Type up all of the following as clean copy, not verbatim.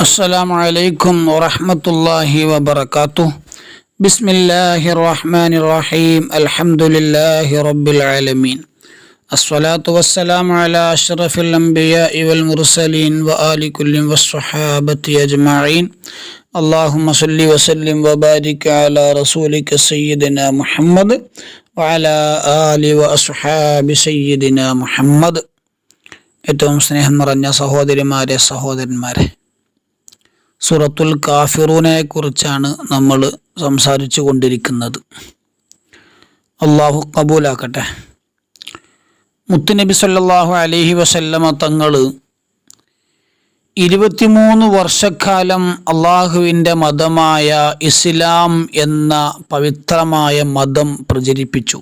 അസ്സലാമു അലൈക്കും വറഹ്മത്തുള്ളാഹി വബറകാതുഹു. ബിസ്മില്ലാഹിർ റഹ്മാനിർ റഹീം. അൽഹംദുലില്ലാഹി റബ്ബിൽ ആലമീൻ. അസ്സലാത്തു വസ്സലാമു അലാ അഷ്റഫിൽ അംബിയാഇ വൽ മുർസലീൻ വആലി കുല്ലിൻ വസ്സഹാബത്തി അജ്മഈൻ. അല്ലാഹുമ്മ സ്വല്ലി വസല്ലിം വബാരിക് അലാ റസൂലിക സയ്യിദിനാ മുഹമ്മദ് വഅലാ ആലി വഅസ്ഹാബി സയ്യിദിനാ മുഹമ്മദ്. ഏറ്റവും സ്നേഹം നിറഞ്ഞ സഹോദരിമാരെ, സഹോദരന്മാരെ, സൂറത്തുൽ കാഫിറൂനെ കുറിച്ചാണ് നമ്മൾ സംസാരിച്ചു കൊണ്ടിരിക്കുന്നത്. അള്ളാഹു കബൂലാക്കട്ടെ. മുത്തുനബി സല്ലല്ലാഹു അലൈഹി വസല്ലമ തങ്ങൾ 23 വർഷക്കാലം അള്ളാഹുവിൻ്റെ മതമായ ഇസ്ലാം എന്ന പവിത്രമായ മതം പ്രചരിപ്പിച്ചു.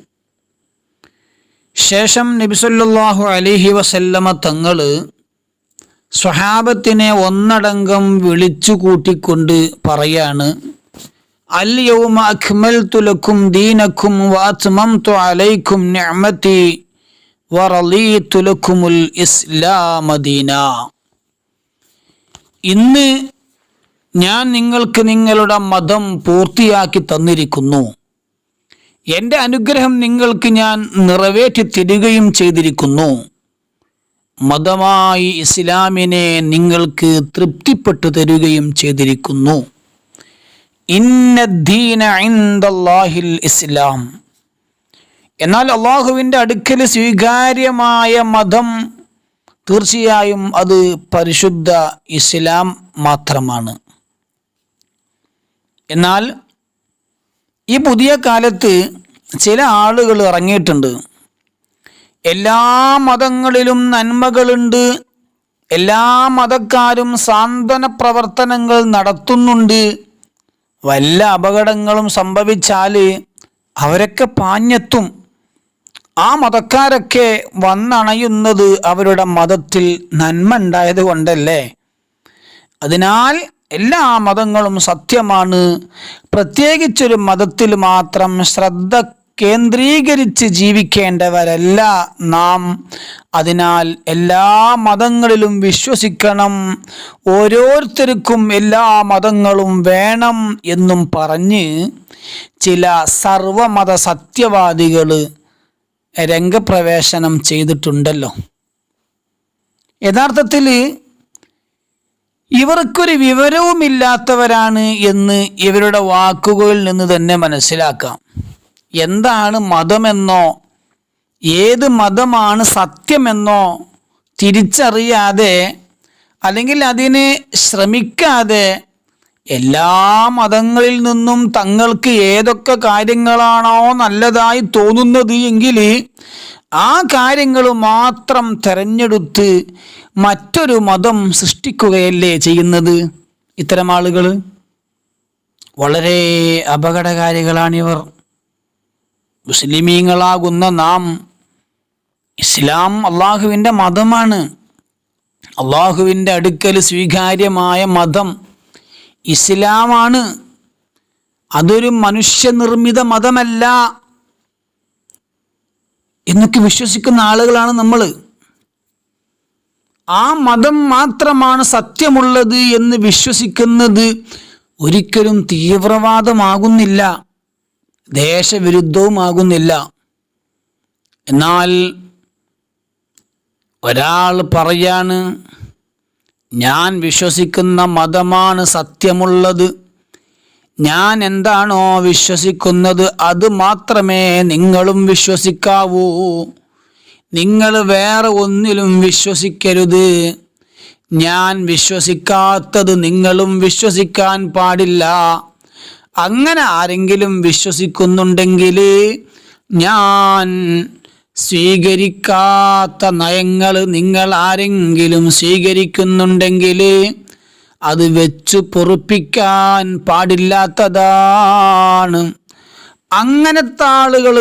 ശേഷം നബി സല്ലല്ലാഹു അലൈഹി വസല്ലമ തങ്ങൾ സ്വഹാബത്തിനെ ഒന്നടങ്കം വിളിച്ചു കൂട്ടിക്കൊണ്ട് പറയാണ്, അൽ യൗമ അക്മൽതു ലക്കും ദീനക്കും വഅത്മംതു അലൈക്കും നിഅമതി വറളീതു ലക്കുമുൽ ഇസ്ലാമ ദീന. ഇന്ന് ഞാൻ നിങ്ങൾക്ക് നിങ്ങളുടെ മതം പൂർത്തിയാക്കി തന്നിരിക്കുന്നു. എൻ്റെ അനുഗ്രഹം നിങ്ങൾക്ക് ഞാൻ നിറവേറ്റി തരികയും ചെയ്തിരിക്കുന്നു. മതമായി ഇസ്ലാമിനെ നിങ്ങൾക്ക് തൃപ്തിപ്പെട്ടു തരുകയും ചെയ്തിരിക്കുന്നു. ഇന്നദ്ദീന ഇൻദല്ലാഹിൽ ഇസ്ലാം. എന്നാൽ അള്ളാഹുവിൻ്റെ അടുക്കൽ സ്വീകാര്യമായ മതം തീർച്ചയായും അത് പരിശുദ്ധ ഇസ്ലാം മാത്രമാണ്. എന്നാൽ ഈ പുതിയ കാലത്ത് ചില ആളുകൾ ഇറങ്ങിയിട്ടുണ്ട്. എല്ലാ മതങ്ങളിലും നന്മകളുണ്ട്, എല്ലാ മതക്കാരും സാന്ത്വന പ്രവർത്തനങ്ങൾ നടത്തുന്നുണ്ട്, വല്ല അപകടങ്ങളും സംഭവിച്ചാൽ അവരൊക്കെ പാഞ്ഞെത്തും. ആ മതക്കാരൊക്കെ വന്നണയുന്നത് അവരുടെ മതത്തിൽ നന്മ ഉണ്ടായത് കൊണ്ടല്ലേ. അതിനാൽ എല്ലാ മതങ്ങളും സത്യമാണ്. പ്രത്യേകിച്ചൊരു മതത്തിൽ മാത്രം ശ്രദ്ധ കേന്ദ്രീകരിച്ച് ജീവിക്കേണ്ടവരല്ല നാം. അതിനാൽ എല്ലാ മതങ്ങളിലും വിശ്വസിക്കണം, ഓരോരുത്തർക്കും എല്ലാ മതങ്ങളും വേണം എന്നും പറഞ്ഞ് ചില സർവമത സത്യവാദികൾ രംഗപ്രവേശനം ചെയ്തിട്ടുണ്ടല്ലോ. യഥാർത്ഥത്തിൽ ഇവർക്കൊരു വിവരവുമില്ലാത്തവരാണ് എന്ന് ഇവരുടെ വാക്കുകളിൽ നിന്ന് തന്നെ മനസ്സിലാക്കാം. എന്താണ് മതമെന്നോ ഏത് മതമാണ് സത്യമെന്നോ തിരിച്ചറിയാതെ അല്ലെങ്കിൽ അതിന് ശ്രമിക്കാതെ എല്ലാ മതങ്ങളിൽ നിന്നും തങ്ങൾക്ക് ഏതൊക്കെ കാര്യങ്ങളാണോ നല്ലതായി തോന്നുന്നത് എങ്കിൽ ആ കാര്യങ്ങൾ മാത്രം തിരഞ്ഞെടുത്ത് മറ്റൊരു മതം സൃഷ്ടിക്കുകയല്ലേ ചെയ്യുന്നത് ഇത്തരം ആളുകൾ. വളരെ അപകടകാരികളാണിവർ. മുസ്ലിമീങ്ങളാകുന്ന നാം, ഇസ്ലാം അള്ളാഹുവിൻ്റെ മതമാണ്. അള്ളാഹുവിൻ്റെ അടുക്കൽ സ്വീകാര്യമായ മതം ഇസ്ലാമാണ്. അതൊരു മനുഷ്യനിർമ്മിത മതമല്ല എന്നൊക്കെ വിശ്വസിക്കുന്ന ആളുകളാണ് നമ്മൾ. ആ മതം മാത്രമാണ് സത്യമുള്ളത് എന്ന് വിശ്വസിക്കുന്നത് ഒരിക്കലും തീവ്രവാദമാകുന്നില്ല, ദേശവിരുദ്ധവുമാകുന്നില്ല. എന്നാൽ ഒരാൾ പറയാണ്, ഞാൻ വിശ്വസിക്കുന്ന മതമാണ് സത്യമുള്ളത്, ഞാൻ എന്താണോ വിശ്വസിക്കുന്നത് അത് മാത്രമേ നിങ്ങളും വിശ്വസിക്കാവൂ, നിങ്ങൾ വേറെ ഒന്നിലും വിശ്വസിക്കരുത്, ഞാൻ വിശ്വസിക്കാത്തത് നിങ്ങളും വിശ്വസിക്കാൻ പാടില്ല. അങ്ങനെ ആരെങ്കിലും വിശ്വസിക്കുന്നുണ്ടെങ്കിൽ, ഞാൻ സ്വീകരിക്കാത്ത നയങ്ങൾ നിങ്ങൾ ആരെങ്കിലും സ്വീകരിക്കുന്നുണ്ടെങ്കിൽ അത് വെച്ചു പൊറുപ്പിക്കാൻ പാടില്ലാത്തതാണ്. അങ്ങനത്തെ ആളുകൾ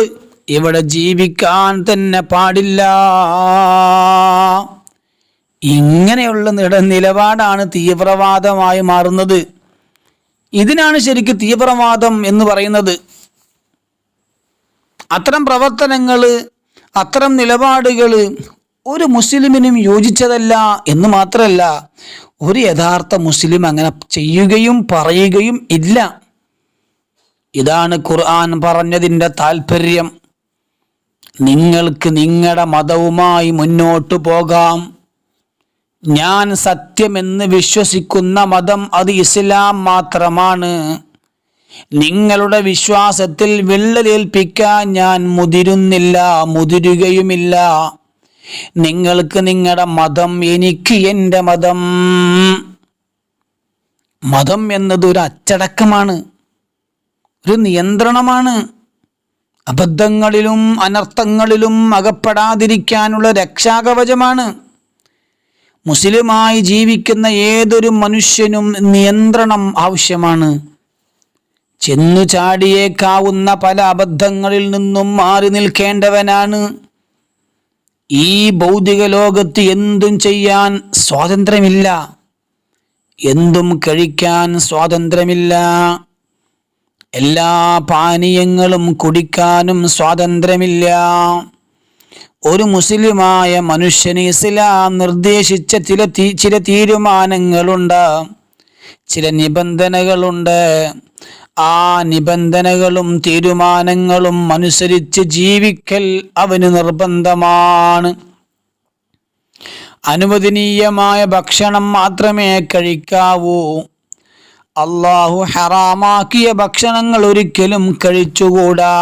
ഇവിടെ ജീവിക്കാൻ തന്നെ പാടില്ല. ഇങ്ങനെയുള്ള നിലപാടാണ് തീവ്രവാദമായി മാറുന്നത്. ഇതിനാണ് ശരിക്കും തീവ്രവാദം എന്ന് പറയുന്നത്. അത്തരം പ്രവർത്തനങ്ങൾ, അത്തരം നിലപാടുകൾ ഒരു മുസ്ലിമിനും യോജിച്ചതല്ല എന്ന് മാത്രമല്ല ഒരു യഥാർത്ഥ മുസ്ലിം അങ്ങനെ ചെയ്യുകയും പറയുകയും ഇല്ല. ഇതാണ് ഖുർആൻ പറഞ്ഞതിൻ്റെ താല്പര്യം. നിങ്ങൾക്ക് നിങ്ങളുടെ മതവുമായി മുന്നോട്ടു പോകാം. ഞാൻ സത്യമെന്ന് വിശ്വസിക്കുന്ന മതം അത് ഇസ്ലാം മാത്രമാണ്. നിങ്ങളുടെ വിശ്വാസത്തിൽ വിള്ളലേൽപ്പിക്കാൻ ഞാൻ മുതിരുകയുമില്ല. നിങ്ങൾക്ക് നിങ്ങളുടെ മതം, എനിക്ക് എൻ്റെ മതം. മതം എന്നത് ഒരു അച്ചടക്കമാണ്, ഒരു നിയന്ത്രണമാണ്. അബദ്ധങ്ങളിലും അനർത്ഥങ്ങളിലും അകപ്പെടാതിരിക്കാനുള്ള രക്ഷാകവചമാണ്. മുസ്ലിമായി ജീവിക്കുന്ന ഏതൊരു മനുഷ്യനും നിയന്ത്രണം ആവശ്യമാണ്. ചെന്നു ചാടിയേക്കാവുന്ന പല അബദ്ധങ്ങളിൽ നിന്നും മാറി നിൽക്കേണ്ടവനാണ്. ഈ ഭൗതിക ലോകത്ത് എന്തും ചെയ്യാൻ സ്വാതന്ത്ര്യമില്ല, എന്തും കഴിക്കാൻ സ്വാതന്ത്ര്യമില്ല, എല്ലാ പാനീയങ്ങളും കുടിക്കാനും സ്വാതന്ത്ര്യമില്ല. ഒരു മുസ്ലിമായ മനുഷ്യന് ഇസ്ലാം നിർദ്ദേശിച്ച ചില തീരുമാനങ്ങളുണ്ട്, ചില നിബന്ധനകളുണ്ട്. ആ നിബന്ധനകളും തീരുമാനങ്ങളും അനുസരിച്ച് ജീവിക്കൽ അവന് നിർബന്ധമാണ്. അനുവദനീയമായ ഭക്ഷണം മാത്രമേ കഴിക്കാവൂ. അള്ളാഹു ഹറാമാക്കിയ ഭക്ഷണങ്ങൾ ഒരിക്കലും കഴിച്ചുകൂടാ.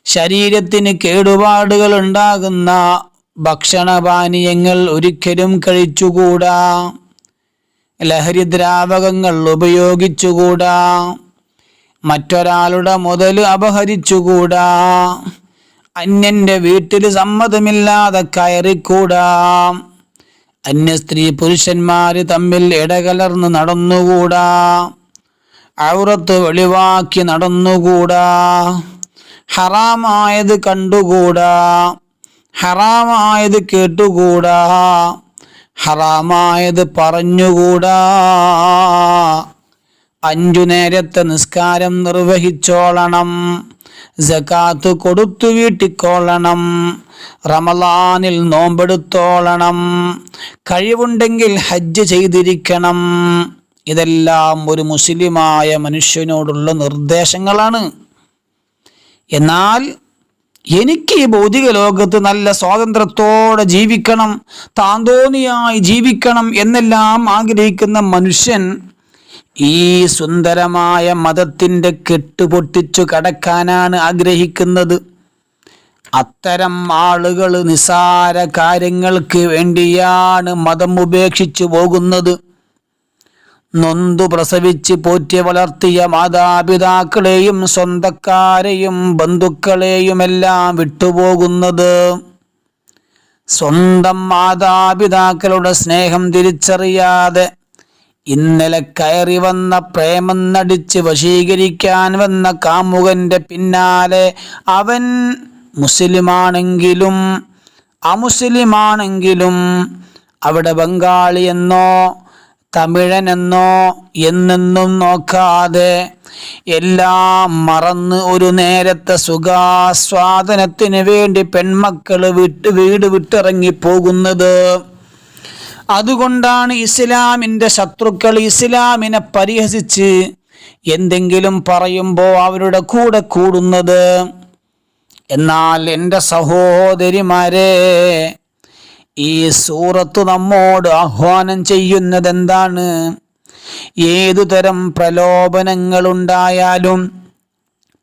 ശരീരത്തിന് കേടുപാടുകൾ ഉണ്ടാകുന്ന ഭക്ഷണപാനീയങ്ങൾ ഒരിക്കലും കഴിച്ചുകൂടാ. ലഹരിദ്രാവകങ്ങൾ ഉപയോഗിച്ചുകൂടാ. മറ്റൊരാളുടെ മുതൽ അപഹരിച്ചുകൂടാ. അന്യന്റെ വീട്ടിൽ സമ്മതമില്ലാതെ കയറിക്കൂടാ. അന്യ സ്ത്രീ പുരുഷന്മാര് തമ്മിൽ ഇടകലർന്ന് നടന്നുകൂടാ. ഔറത്ത് വെളിവാക്കി നടന്നുകൂടാ. ഹറാമായത് കണ്ടുകൂടാ. ഹറാമായത് കേട്ടുകൂടാ. ഹറാമായത് പറഞ്ഞുകൂടാ. 5 നേരത്തെ നിസ്കാരം നിർവഹിച്ചോളണം. സകാത്ത് കൊടുത്തു വീട്ടിക്കോളണം. റമളാനിൽ നോമ്പെടുത്തോളണം. കഴിവുണ്ടെങ്കിൽ ഹജ്ജ് ചെയ്തിരിക്കണം. ഇതെല്ലാം ഒരു മുസ്ലിമായ മനുഷ്യനോടുള്ള നിർദ്ദേശങ്ങളാണ്. എന്നാൽ എനിക്ക് ഈ ഭൗതിക ലോകത്ത് നല്ല സ്വാതന്ത്ര്യത്തോടെ ജീവിക്കണം, താന്തോന്നിയായി ജീവിക്കണം എന്നെല്ലാം ആഗ്രഹിക്കുന്ന മനുഷ്യൻ ഈ സുന്ദരമായ മതത്തിൻ്റെ കെട്ടുപൊട്ടിച്ചു കടക്കാനാണ് ആഗ്രഹിക്കുന്നത്. അത്തരം ആളുകൾ നിസ്സാര കാര്യങ്ങൾക്ക് വേണ്ടിയാണ് മതം ഉപേക്ഷിച്ചു പോകുന്നത്. നൊന്തു പ്രസവിച്ച് പോറ്റി വളർത്തിയ മാതാപിതാക്കളെയും സ്വന്തക്കാരെയും ബന്ധുക്കളെയുമെല്ലാം വിട്ടുപോകുന്നത്. സ്വന്തം മാതാപിതാക്കളുടെ സ്നേഹം തിരിച്ചറിയാതെ ഇന്നലെ കയറി വന്ന പ്രേമം നടിച്ച് വശീകരിക്കാൻ വന്ന കാമുകന്റെ പിന്നാലെ അവൻ മുസ്ലിമാണെങ്കിലും അമുസ്ലിമാണെങ്കിലും അവിടെ ബംഗാളിയെന്നോ തമിഴനെന്നോ എന്നെന്നും നോക്കാതെ എല്ലാം മറന്ന് ഒരു നേരത്തെ സുഖാസ്വാദനത്തിന് വേണ്ടി പെൺമക്കള് വീട് വിട്ടിറങ്ങിപ്പോകുന്നത്. അതുകൊണ്ടാണ് ഇസ്ലാമിൻ്റെ ശത്രുക്കൾ ഇസ്ലാമിനെ പരിഹസിച്ച് എന്തെങ്കിലും പറയുമ്പോൾ അവരുടെ കൂടെ കൂടുന്നത്. എന്നാൽ എൻ്റെ സഹോദരിമാരെ, ഈ സൂറത്ത് നമ്മോട് ആഹ്വാനം ചെയ്യുന്നത് എന്താണ്? ഏതുതരം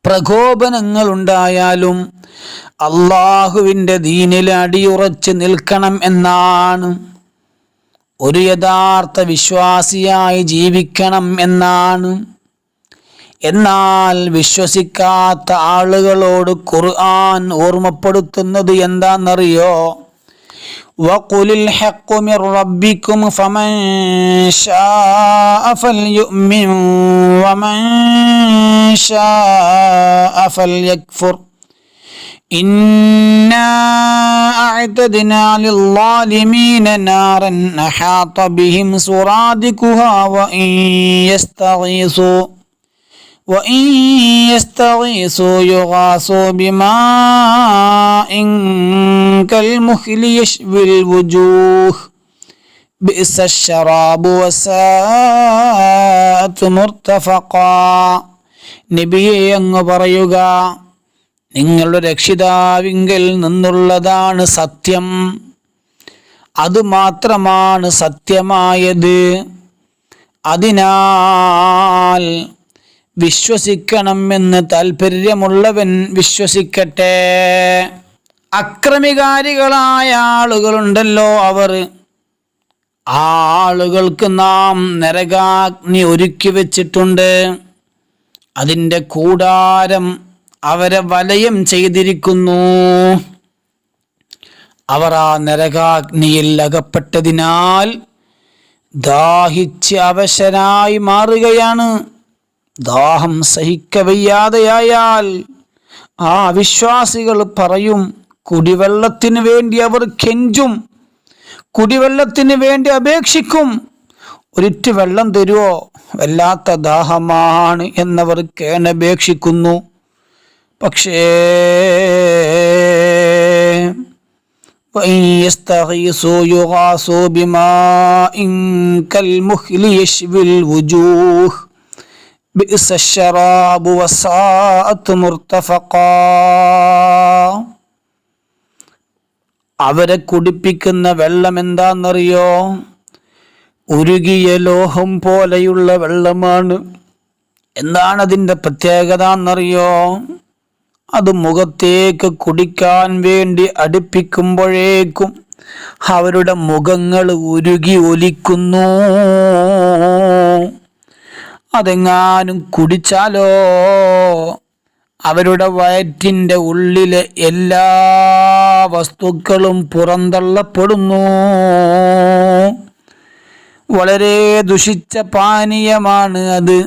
പ്രകോപനങ്ങളുണ്ടായാലും അള്ളാഹുവിൻ്റെ ദീനിൽ അടിയുറച്ച് നിൽക്കണം എന്നാണ്. ഒരു യഥാർത്ഥ വിശ്വാസിയായി ജീവിക്കണം എന്നാണ്. എന്നാൽ വിശ്വസിക്കാത്ത ആളുകളോട് ഖുർആൻ ഓർമ്മപ്പെടുത്തുന്നത് എന്താണെന്നറിയോ? وَقُلِ الْحَقُّ مِنْ رَبِّكُمْ فَمَنْ شَاءَ فَلْيُؤْمِنْ وَمَنْ شَاءَ فَلْيَكْفُرْ إِنَّا أَعْتَدْنَا لِلظَّالِمِينَ نَارًا أَحَاطَ بِهِمْ سُرَادِقُهَا وَإِنْ يَسْتَغِيثُوا يُغَاثُوا بِمَاءٍ كَالْمُهْلِ يَشْوِي الْوُجُوهَ ബിഅസ ശറാബു വസാഅത് മുർതഫഖാ. നബിയെ അങ്ങ് പറയുക, നിങ്ങളുടെ രക്ഷിതാവിങ്കൽ നിന്നുള്ളതാണ് സത്യം, അതുമാത്രമാണ് സത്യമായത്. അതിനാൽ വിശ്വസിക്കണമെന്ന് താല്പര്യമുള്ളവൻ വിശ്വസിക്കട്ടെ. അക്രമികാരികളായ ആളുകളുണ്ടല്ലോ, ആ ആളുകൾക്ക് നാം നരകാഗ്നി ഒരുക്കി വച്ചിട്ടുണ്ട്. അതിൻ്റെ കൂടാരം അവരെ വലയം ചെയ്തിരിക്കുന്നു. അവർ ആ നരകാഗ്നിയിൽ അകപ്പെട്ടതിനാൽ ദാഹിച്ച് അവശരായി മാറുകയാണ്. ദാഹം സഹിക്കവയ്യാതെയായാൽ ആ വിശ്വാസികൾ പറയും, കുടിവെള്ളത്തിന് വേണ്ടി അവർ കെഞ്ചും, കുടിവെള്ളത്തിന് വേണ്ടി അപേക്ഷിക്കും. ഒരിറ്റു വെള്ളം തരുമോ, വല്ലാത്ത ദാഹമാണ് എന്നവർ കേണപേക്ഷിക്കുന്നു. പക്ഷേ അവരെ കുടിപ്പിക്കുന്ന വെള്ളം എന്താണെന്നറിയോ? ഉരുകിയ ലോഹം പോലെയുള്ള വെള്ളമാണ്. എന്താണ് അതിൻ്റെ പ്രത്യേകത എന്നറിയോ? അത് മുഖത്തേക്ക് കുടിക്കാൻ വേണ്ടി അടുപ്പിക്കുമ്പോഴേക്കും അവരുടെ മുഖങ്ങൾ ഉരുകി ഒലിക്കുന്നു. അതെങ്ങാനും കുടിച്ചാലോ അവരുടെ വയറ്റിൻ്റെ ഉള്ളിലെ എല്ലാ വസ്തുക്കളും പുറന്തള്ളപ്പെടുന്നു. വളരെ ദുഷിച്ച പാനീയമാണ് അത്.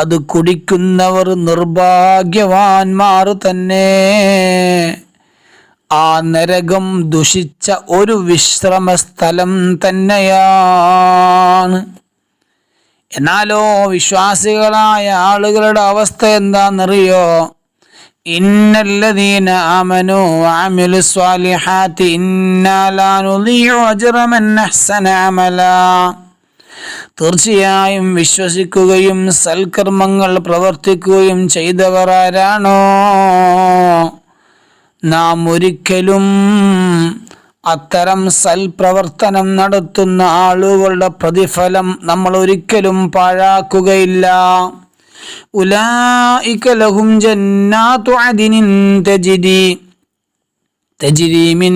അത് കുടിക്കുന്നവർ നിർഭാഗ്യവാന്മാർ തന്നെ. ആ നരകം ദുഷിച്ച ഒരു വിശ്രമ സ്ഥലം തന്നെയാണ്. എന്നാലോ വിശ്വാസികളായ ആളുകളുടെ അവസ്ഥ എന്താണെന്നറിയോ? ഇന്നല്ലദീന ആമനൂ വഅമിലു സ്വാലിഹാത്തി ഇന്നാ ലാ നുളീഉ അജ്റ മൻ അഹ്സന അമലാ. തീർച്ചയായും വിശ്വസിക്കുകയും സൽക്കർമ്മങ്ങൾ പ്രവർത്തിക്കുകയും ചെയ്തവർ ആരാണോ, നാം ഒരിക്കലും അത്തരം സൽപ്രവർത്തനം നടത്തുന്ന ആളുകളുടെ പ്രതിഫലം നമ്മൾ ഒരിക്കലും പാഴാക്കുകയില്ല. ഉലൈക ലഹും ജന്നാതു അദ്നിൻ തജ്രി മിൻ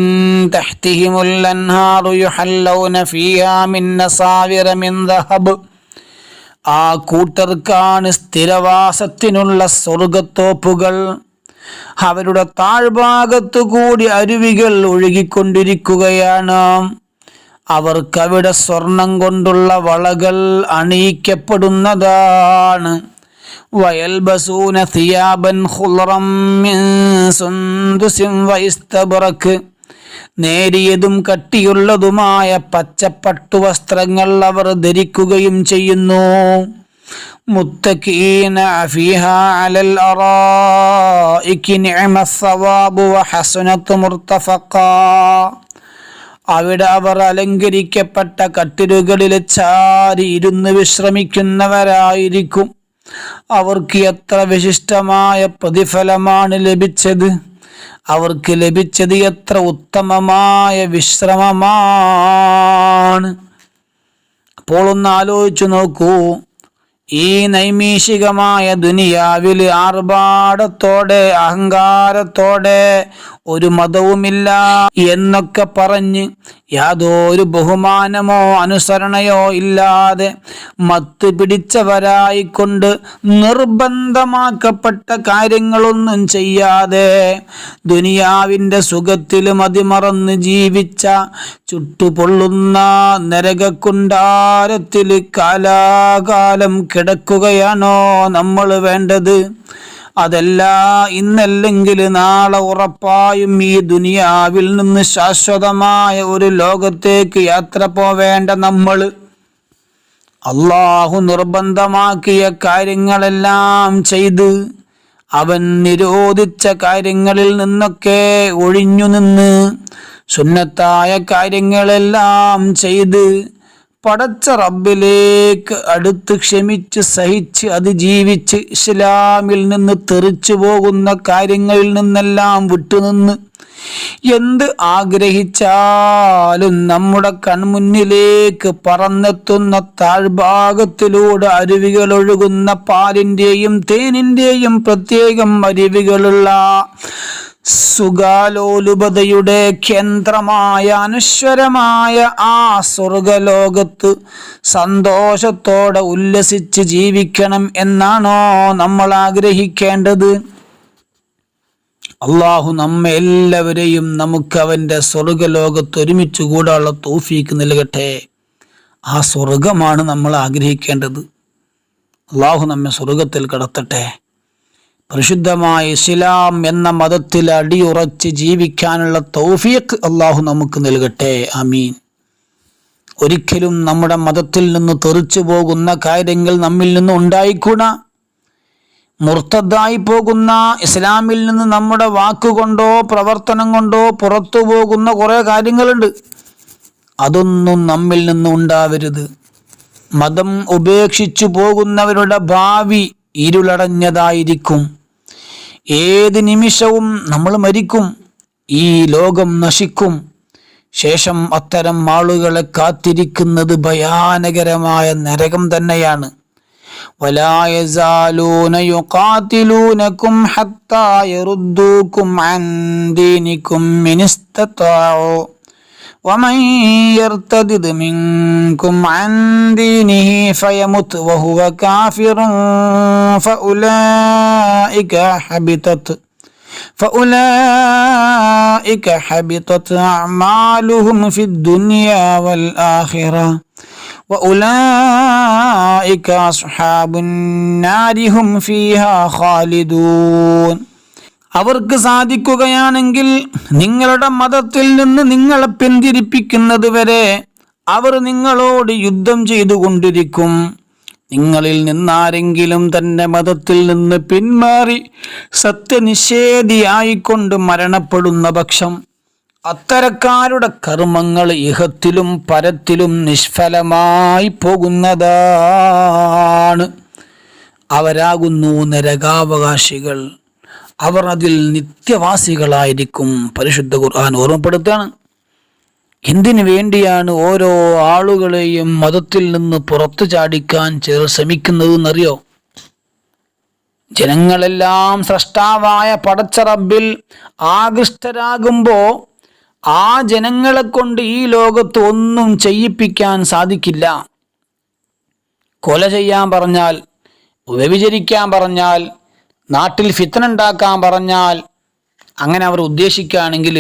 തഹ്തിഹിമുൽ അൻഹാറു യുഹല്ലൗന ഫീഹാ മിൻ അസാവിറ മിൻ ദഹബ്. ആ കൂട്ടർക്കാണ് സ്ഥിരവാസത്തിനുള്ള സ്വർഗത്തോപ്പുകൾ. അവരുടെ താഴ്ഭാഗത്തു കൂടി അരുവികൾ ഒഴുകിക്കൊണ്ടിരിക്കുകയാണ്. അവർക്കവിടെ സ്വർണം കൊണ്ടുള്ള വളകൾ അണിയിക്കപ്പെടുന്നതാണ്. വയൽബസൂന സിയാബൻ ഖുളറം മിൻ സുന്ദുസിൻ വഇസ്തബ്റക്. നേരിയതും കട്ടിയുള്ളതുമായ പച്ചപ്പട്ടുവസ്ത്രങ്ങൾ അവർ ധരിക്കുകയും ചെയ്യുന്നു. മുത്തഖീന ഫീഹാ അലൽ അറായികി നിഅമസ് സവാബു വഹസനത് മുർതഫഖാ. അവിടെ അവർ അലങ്കരിക്കപ്പെട്ട കട്ടിലുകളിൽ ചാരി ഇരുന്ന് വിശ്രമിക്കുന്നവരായിരിക്കും. അവർക്ക് എത്ര വിശിഷ്ടമായ പ്രതിഫലമാണ് ലഭിച്ചത്! അവർക്ക് ലഭിച്ചത് എത്ര ഉത്തമമായ വിശ്രമമാണ്! അപ്പോൾ ഒന്ന് ആലോചിച്ചു നോക്കൂ. ഈ നൈമിഷികമായ ദുനിയാവിൽ ആർഭാടത്തോടെ അഹങ്കാരത്തോടെ ഒരു മതവുമില്ല എന്നൊക്കെ പറഞ്ഞ് യാതൊരു ബഹുമാനമോ അനുസരണയോ ഇല്ലാതെ മത്ത് പിടിച്ചവരായിക്കൊണ്ട് നിർബന്ധമാക്കപ്പെട്ട കാര്യങ്ങളൊന്നും ചെയ്യാതെ ദുനിയാവിൻ്റെ സുഖത്തിൽ മതിമറന്ന് ജീവിച്ച ചുട്ടുപൊള്ളുന്ന നരകക്കുണ്ടാരത്തിൽ കാലാകാലം കിടക്കുകയാണോ നമ്മൾ വേണ്ടത്? അതല്ല, ഇന്നല്ലെങ്കിൽ നാളെ ഉറപ്പായും ഈ ദുനിയാവിൽ നിന്ന് ശാശ്വതമായ ഒരു ലോകത്തേക്ക് യാത്ര പോവേണ്ട നമ്മൾ അള്ളാഹു നിർബന്ധമാക്കിയ കാര്യങ്ങളെല്ലാം ചെയ്ത് അവൻ നിരോധിച്ച കാര്യങ്ങളിൽ നിന്നൊക്കെ ഒഴിഞ്ഞു നിന്ന് സുന്നത്തായ കാര്യങ്ങളെല്ലാം ചെയ്ത് പടച്ച റബ്ബിലേക്ക് അടുത്ത് ക്ഷമിച്ച് സഹിച്ച് അതിജീവിച്ച് ഇസ്ലാമിൽ നിന്ന് തെറിച്ചു പോകുന്ന കാര്യങ്ങളിൽ നിന്നെല്ലാം വിട്ടുനിന്ന് എന്ത് ആഗ്രഹിച്ചാലും നമ്മുടെ കൺമുന്നിലേക്ക് പറന്നെത്തുന്ന താഴ്ഭാഗത്തിലൂടെ അരുവികൾ ഒഴുകുന്ന പാലിൻ്റെയും തേനിൻ്റെയും പ്രത്യേകം അരുവികളുള്ള സുഖാലോലുപതയുടെ കേന്ദ്രമായ അനശ്വരമായ ആ സ്വർഗലോകത്ത് സന്തോഷത്തോടെ ഉല്ലസിച്ച് ജീവിക്കണം എന്നാണോ നമ്മൾ ആഗ്രഹിക്കേണ്ടത്? അള്ളാഹു നമ്മെ എല്ലാവരെയും നമുക്ക് അവൻ്റെ സ്വർഗലോകത്ത് ഒരുമിച്ച് കൂടാനുള്ള തൗഫീക്ക് നൽകട്ടെ. ആ സ്വർഗമാണ് നമ്മൾ ആഗ്രഹിക്കേണ്ടത്. അള്ളാഹു നമ്മെ സ്വർഗത്തിൽ കടത്തട്ടെ. പരിശുദ്ധമായ ഇസ്ലാം എന്ന മതത്തിൽ അടിയുറച്ച് ജീവിക്കാനുള്ള തൗഫീഖ് അള്ളാഹു നമുക്ക് നൽകട്ടെ. ആമീൻ. ഒരിക്കലും നമ്മുടെ മതത്തിൽ നിന്ന് തെറിച്ചു പോകുന്ന കാര്യങ്ങൾ നമ്മിൽ നിന്ന് ഉണ്ടായിക്കൂടാ. മുർത്തദ്ദായി പോകുന്ന, ഇസ്ലാമിൽ നിന്ന് നമ്മുടെ വാക്കുകൊണ്ടോ പ്രവർത്തനം കൊണ്ടോ പുറത്തു പോകുന്ന കുറേ കാര്യങ്ങളുണ്ട്. അതൊന്നും നമ്മിൽ നിന്ന് ഉണ്ടാവരുത്. മതം ഉപേക്ഷിച്ചു പോകുന്നവരുടെ ഭാവി ഇരുളടഞ്ഞതായിരിക്കും. ഏത് നിമിഷവും നമ്മൾ മരിക്കും. ഈ ലോകം നശിക്കും. ശേഷം അത്തരം ആളുകളെ കാത്തിരിക്കുന്നത് ഭയാനകരമായ നരകം തന്നെയാണ്. ولا يزالون يقاتلونكم حتى يردوكم عن دينكم من استطاعوا ومن يرتد منكم عن دينه فيمت وهو كافر فأولئك حبطت أعمالهم في الدنيا والآخرة وأولئك أصحاب النار هم فيها خالدون. അവർക്ക് സാധിക്കുകയാണെങ്കിൽ നിങ്ങളുടെ മതത്തിൽ നിന്ന് നിങ്ങളെ പിന്തിരിപ്പിക്കുന്നത് വരെ അവർ നിങ്ങളോട് യുദ്ധം ചെയ്തുകൊണ്ടിരിക്കും. നിങ്ങളിൽ നിന്നാരെങ്കിലും തന്റെ മതത്തിൽ നിന്ന് പിന്മാറി സത്യനിഷേധിയായിക്കൊണ്ട് മരണപ്പെടുന്ന പക്ഷം അത്തരക്കാരുടെ കർമ്മങ്ങൾ ഇഹത്തിലും പരത്തിലും നിഷ്ഫലമായി പോകുന്നതാണ്. അവരാകുന്നു നരകാവകാശികൾ. അവർ അതിൽ നിത്യവാസികളായിരിക്കും. പരിശുദ്ധ ഖുർആൻ ഓർമ്മപ്പെടുത്താണ്. എന്തിനു വേണ്ടിയാണ് ഓരോ ആളുകളെയും മതത്തിൽ നിന്ന് പുറത്തു ചാടിക്കാൻ ശ്രമിക്കുന്നതെന്നറിയോ? ജനങ്ങളെല്ലാം സ്രഷ്ടാവായ പടച്ച റബ്ബിൽ ആകൃഷ്ടരാകുമ്പോൾ ആ ജനങ്ങളെ കൊണ്ട് ഈ ലോകത്ത് ഒന്നും ചെയ്യിപ്പിക്കാൻ സാധിക്കില്ല. കൊല ചെയ്യാൻ പറഞ്ഞാൽ, വ്യഭിചരിക്കാൻ പറഞ്ഞാൽ, നാട്ടിൽ ഫിത്ന ഉണ്ടാക്കാൻ പറഞ്ഞാൽ, അങ്ങനെ അവർ ഉദ്ദേശിക്കുകയാണെങ്കിൽ,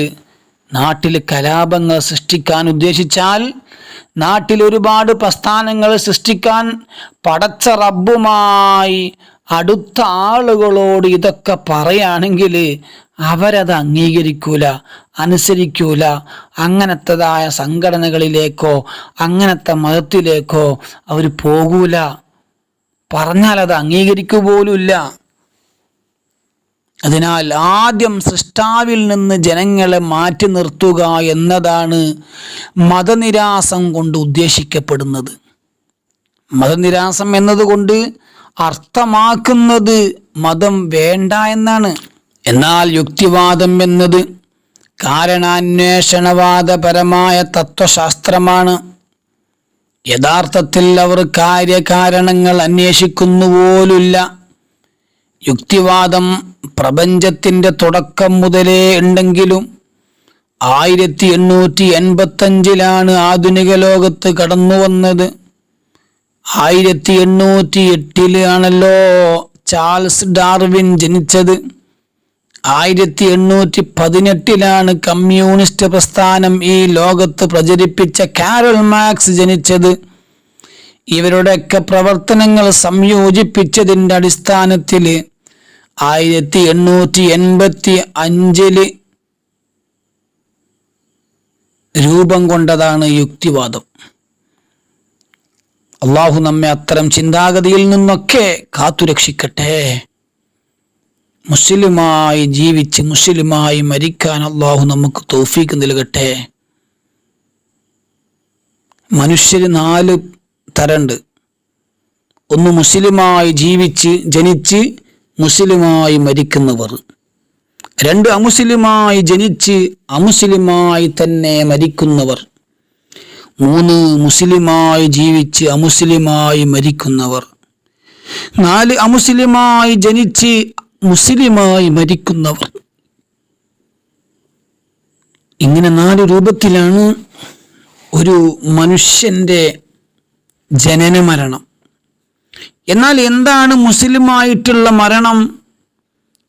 നാട്ടിൽ കലാപങ്ങൾ സൃഷ്ടിക്കാൻ ഉദ്ദേശിച്ചാൽ, നാട്ടിൽ ഒരുപാട് പ്രസ്ഥാനങ്ങൾ സൃഷ്ടിക്കാൻ പടച്ച റബ്ബുമായി അടുത്ത ആളുകളോട് ഇതൊക്കെ പറയുകയാണെങ്കിൽ അവരത് അംഗീകരിക്കൂല, അനുസരിക്കൂല. അങ്ങനത്തതായ സംഘടനകളിലേക്കോ അങ്ങനത്തെ മതത്തിലേക്കോ അവർ പോകൂല. പറഞ്ഞാൽ അത് അംഗീകരിക്കുപോലുമില്ല. അതിനാൽ ആദ്യം സൃഷ്ടാവിൽ നിന്ന് ജനങ്ങളെ മാറ്റി നിർത്തുക എന്നതാണ് മതനിരാസം കൊണ്ട് ഉദ്ദേശിക്കപ്പെടുന്നത്. മതനിരാസം എന്നതുകൊണ്ട് അർത്ഥമാക്കുന്നത് മതം വേണ്ട എന്നാണ്. എന്നാൽ യുക്തിവാദം എന്നത് കാരണാന്വേഷണവാദപരമായ തത്വശാസ്ത്രമാണ്. യഥാർത്ഥത്തിൽ അവർ കാര്യകാരണങ്ങൾ അന്വേഷിക്കുന്നുപോലുമില്ല. യുക്തിവാദം പ്രപഞ്ചത്തിൻ്റെ തുടക്കം മുതലേ ഉണ്ടെങ്കിലും 1885 ആധുനിക ലോകത്ത് കടന്നു വന്നത്. 1808 ചാൾസ് ഡാർവിൻ ജനിച്ചത്. 1818 കമ്മ്യൂണിസ്റ്റ് പ്രസ്ഥാനം ഈ ലോകത്ത് പ്രചരിപ്പിച്ച കാരൽ മാർക്സ് ജനിച്ചത്. ഇവരുടെയൊക്കെ പ്രവർത്തനങ്ങൾ സംയോജിപ്പിച്ചതിൻ്റെ അടിസ്ഥാനത്തിൽ 1885 രൂപം കൊണ്ടതാണ് യുക്തിവാദം. അള്ളാഹു നമ്മെ അത്തരം ചിന്താഗതിയിൽ നിന്നൊക്കെ കാത്തുരക്ഷിക്കട്ടെ. മുസ്ലിമായി ജീവിച്ച് മുസ്ലിമായി മരിക്കാൻ അള്ളാഹു നമുക്ക് തൗഫീക്ക് നൽകട്ടെ. മനുഷ്യർ 4 തരണ്ട്. ഒന്ന് മുസ്ലിമായി ജനിച്ച് മുസ്ലിമായി മരിക്കുന്നവർ. 2 അമുസ്ലിമായി ജനിച്ച് അമുസ്ലിമായി തന്നെ മരിക്കുന്നവർ. 3 മുസ്ലിമായി ജീവിച്ച് അമുസ്ലിമായി മരിക്കുന്നവർ. 4 അമുസ്ലിമായി ജനിച്ച് മുസ്ലിമായി മരിക്കുന്നവർ. ഇങ്ങനെ 4 രൂപത്തിലാണ് ഒരു മനുഷ്യന്റെ ജനന മരണം. എന്നാൽ എന്താണ് മുസ്ലിമായിട്ടുള്ള മരണം?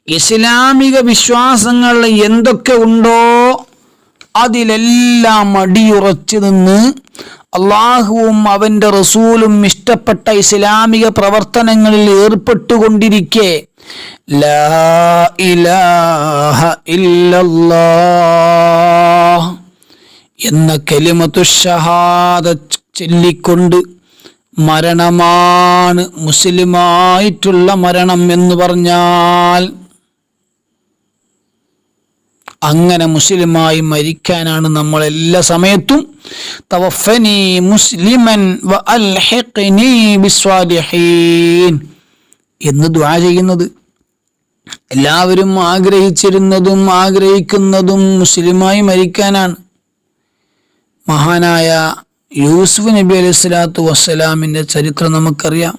ഇസ്ലാമിക വിശ്വാസങ്ങൾ എന്തൊക്കെ ഉണ്ടോ അതിലെല്ലാം അടിയുറച്ചു നിന്ന് അള്ളാഹുവും അവന്റെ റസൂലും ഇഷ്ടപ്പെട്ട ഇസ്ലാമിക പ്രവർത്തനങ്ങളിൽ ഏർപ്പെട്ടുകൊണ്ടിരിക്കെ ലാ ഇലാഹ ഇല്ലല്ലാഹ് എന്ന കലിമത്തു ഷഹാദത്ത് ചൊല്ലിക്കൊണ്ട് മരണമാണ് മുസ്ലിമായിട്ടുള്ള മരണം എന്ന് പറഞ്ഞാൽ, അങ്ങനെ മുസ്ലിമായി മരിക്കാനാണ് നമ്മൾ എല്ലാ സമയത്തും തവഫനി മുസ്ലിമൻ വ അൽഹിഖ്നി ബിസ്വാലിഹീൻ എന്ന് ദുആ ചെയ്യുന്നത്. എല്ലാവരും ആഗ്രഹിച്ചിരുന്നതും ആഗ്രഹിക്കുന്നതും മുസ്ലിമായി മരിക്കാനാണ്. മഹാനായ യൂസുഫ് നബി അലൈഹി സ്വലാത്തു വസ്സലാമിന്റെ ചരിത്രം നമുക്കറിയാം.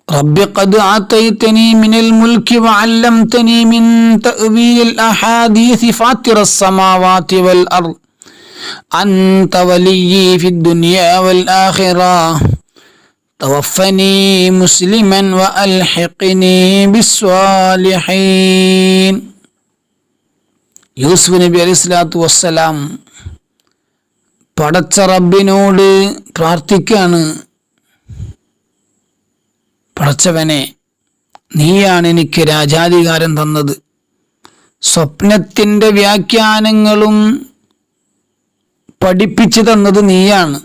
റബ്ബി ഖദ് ആതൈതനി മിനൽ മുൽക്കി വഅല്ലംതനി മിൻ തഅ്വീൽ അഹാദീസ് ഫാത്തിറസ് സമാവാതി വൽ അർദ് അൻത വലിയ്യി ഫിദ് ദുനിയാ വൽ ആഖിറ തവഫനി മുസ്ലിമൻ വഅൽഹിഖ്നി ബിസ്വാലിഹീൻ. യൂസുഫ് നബി അലൈഹി സ്വലാത്തു വസ്സലാം പടച്ച റബ്ബിനോട് പ്രാർത്ഥിക്കാണ്, പടച്ചവനെ, നീയാണ് എനിക്ക് രാജാധികാരം തന്നത്, സ്വപ്നത്തിൻ്റെ വ്യാഖ്യാനങ്ങളും പഠിപ്പിച്ചു തന്നത് നീയാണ്.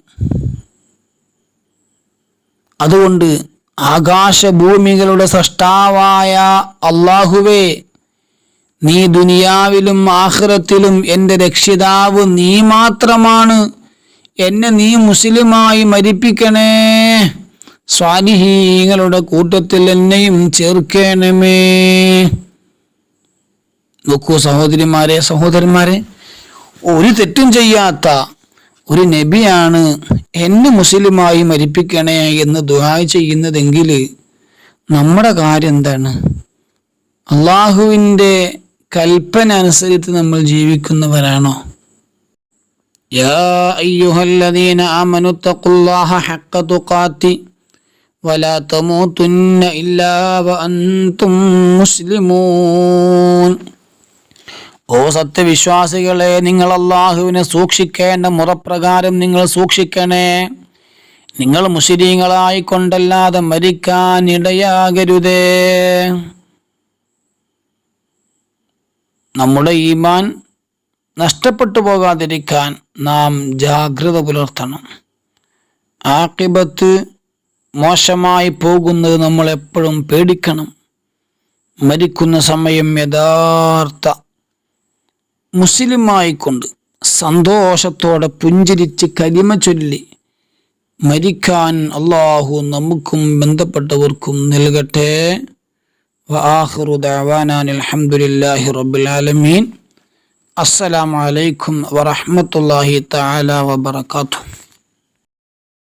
അതുകൊണ്ട് ആകാശഭൂമികളുടെ സൃഷ്ടാവായ അല്ലാഹുവേ, നീ ദുനിയാവിലും ആഖിറത്തിലും എൻ്റെ രക്ഷിതാവ് നീ മാത്രമാണ്. എന്നെ നീ മുസ്ലിമായി മരിപ്പിക്കണേ, സ്വാലിഹീങ്ങളുടെ കൂട്ടത്തിൽ എന്നെയും ചേർക്കണമേ. നോക്കൂ സഹോദരിമാരെ, സഹോദരന്മാരെ, ഒരു തെറ്റും ചെയ്യാത്ത ഒരു നബിയാണ് എന്നെ മുസ്ലിമായി മരിപ്പിക്കണേ എന്ന് ദുആ ചെയ്യുന്നതെങ്കിൽ നമ്മുടെ കാര്യം എന്താണ്? അള്ളാഹുവിൻ്റെ കൽപ്പന അനുസരിച്ച് നമ്മൾ ജീവിക്കുന്നവരാണോ? യാ അയ്യുഹല്ലദീന ആമനു തഖുല്ലാഹ ഹഖ്ക തുഖാതി വലാ തമൂതുന്ന ഇല്ലാ വഅൻതും മുസ്ലിമൂൻ. ഓ സത്യവിശ്വാസികളെ, നിങ്ങൾ അള്ളാഹുവിനെ സൂക്ഷിക്കേണ്ട മുറപ്രകാരം നിങ്ങൾ സൂക്ഷിക്കണേ. നിങ്ങൾ മുശ്രിക്കുകളായിക്കൊണ്ടല്ലാതെ മരിക്കാൻ ഇടയാകരുതേ. നമ്മുടെ ഈമാൻ നഷ്ടപ്പെട്ടു പോകാതിരിക്കാൻ നാം ജാഗ്രത പുലർത്തണം. ആഖിബത്ത് മോശമായി പോകുന്നത് നമ്മൾ എപ്പോഴും പേടിക്കണം. മരിക്കുന്ന സമയം യഥാർത്ഥ മുസ്ലിമായിക്കൊണ്ട് സന്തോഷത്തോടെ പുഞ്ചിരിച്ച് കലിമ ചൊല്ലി മരിക്കാൻ അല്ലാഹു നമുക്കും ബന്ധപ്പെട്ടവർക്കും നൽകട്ടെ. വആഖിറു ദഅവാനാ അൽഹംദുലില്ലാഹി റബ്ബിൽ ആലമീൻ. അസ്സലാമു അലൈക്കും വറഹ്മത്തുള്ളാഹി തആല വബറകാതുഹു.